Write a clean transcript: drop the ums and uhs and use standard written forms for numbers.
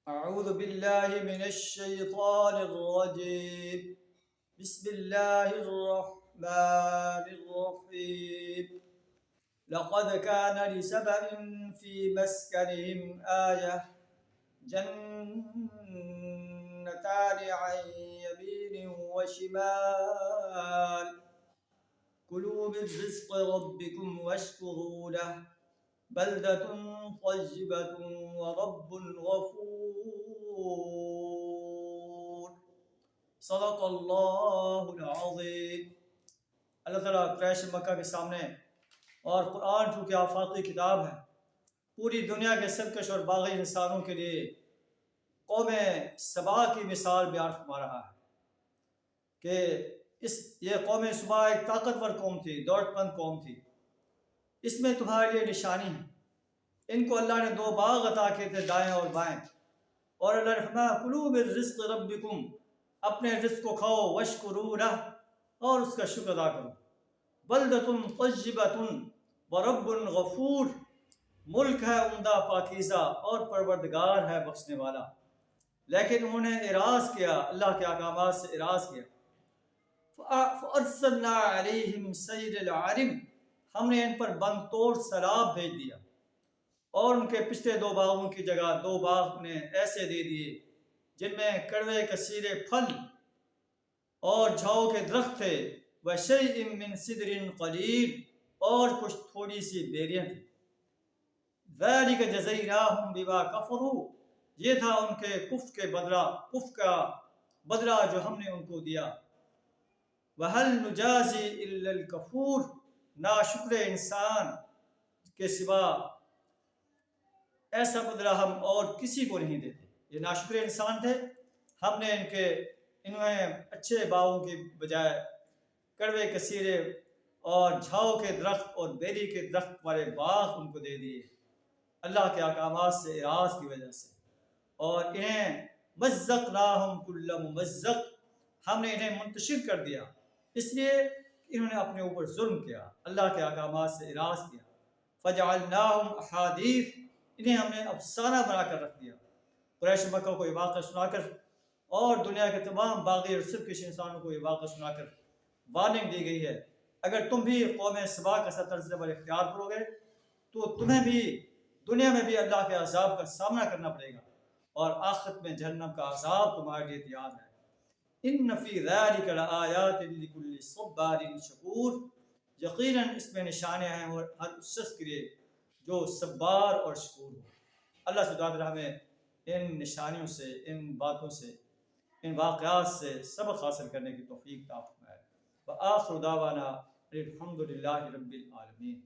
أعوذ بالله من الشيطان الرجيم. بسم الله الرحمن الرحيم. لقد كان لسبأ في مسكنهم آية جنتان عن يمين وشمال كلوا من رزق ربكم واشكروا له بلدة طيبة ورب غفور. صدق اللہ العظیم. اللہ تعالیٰ قریش مکہ کے سامنے اور قرآن چونکہ آفاقی کتاب ہے، پوری دنیا کے سرکش اور باغی انسانوں کے لیے قوم سبا کی مثال بیان فرما رہا ہے کہ یہ قوم سبا ایک طاقتور قوم تھی، دولت مند قوم تھی. اس میں تمہارے لیے نشانی ہے. ان کو اللہ نے 2 باغ عطا کیے تھے، دائیں اور بائیں، اور اللہ نے فرمایا کلوا من رزق ربکم، اپنے رزق کو کھاؤ، واشکروا لہ، اور اس کا شکر ادا کرو. بلدۃ طیبۃ ورب غفور، ملک ہے عمدہ پاکیزہ اور پروردگار ہے بخشنے والا. لیکن انہوں نے اعراض کیا، اللہ کے احکامات سے اعراض کیا. فارسلنا علیہم سیل العرم، ہم نے ان پر بند توڑ سیلاب بھیج دیا، اور ان کے پچھلے 2 باغوں کی جگہ 2 باغ انہیں ایسے دے دیے جن میں کڑوے کثیرے پھل اور جھاؤ کے درخت تھے، وشیء من سدر قلیل، اور کچھ تھوڑی سی بیریاں تھیں. ذالک جزیناہم بما کفروا، یہ تھا ان کے کفر کا بدلہ جو ہم نے ان کو دیا. وَهَلْ نُجَازِي إِلَّا الْكَفُورَ، ناشکر انسان کے سوا ایسا بدلہ ہم اور کسی کو نہیں دیتے. یہ ناشکر انسان تھے، ہم نے انہیں اچھے باغوں کی بجائے کڑوے کثیرے اور جھاؤ کے درخت اور بیری کے درخت والے باغ ان کو دے دیے اللہ کے احکامات سے اعراض کی وجہ سے. اور انہیں مزقناہم کل ممزق، ہم نے انہیں منتشر کر دیا اس لیے کہ انہوں نے اپنے اوپر ظلم کیا، اللہ کے احکامات سے اعراض کیا. فجعلناہم احادیث، انہیں ہم نے افسانہ بنا کر رکھ دیا. قریش مکہ کو یہ واقعہ سنا کر اور دنیا کے تمام باغی اور سرکش انسانوں کو یہ واقعہ سنا کر وارننگ دی گئی ہے، اگر تم بھی قوم سبا کا سا طرز عمل اختیار کرو گے تو تمہیں بھی دنیا میں بھی اللہ کے عذاب کا سامنا کرنا پڑے گا، اور آخرت میں جہنم کا عذاب تمہارے لیے تیار ہے. ان فی ذلک لآیات لکل صبار شکور، یقیناً اس میں نشانیاں ہیں اور ہر اس شخص کے لیے جو صبار اور شکور ہو. اللہ تعالیٰ ہمیں ان نشانیوں سے، ان باتوں سے، ان واقعات سے سبق حاصل کرنے کی توفیق عطا فرمائے. وآخر دعوانا الحمد للہ رب العالمین.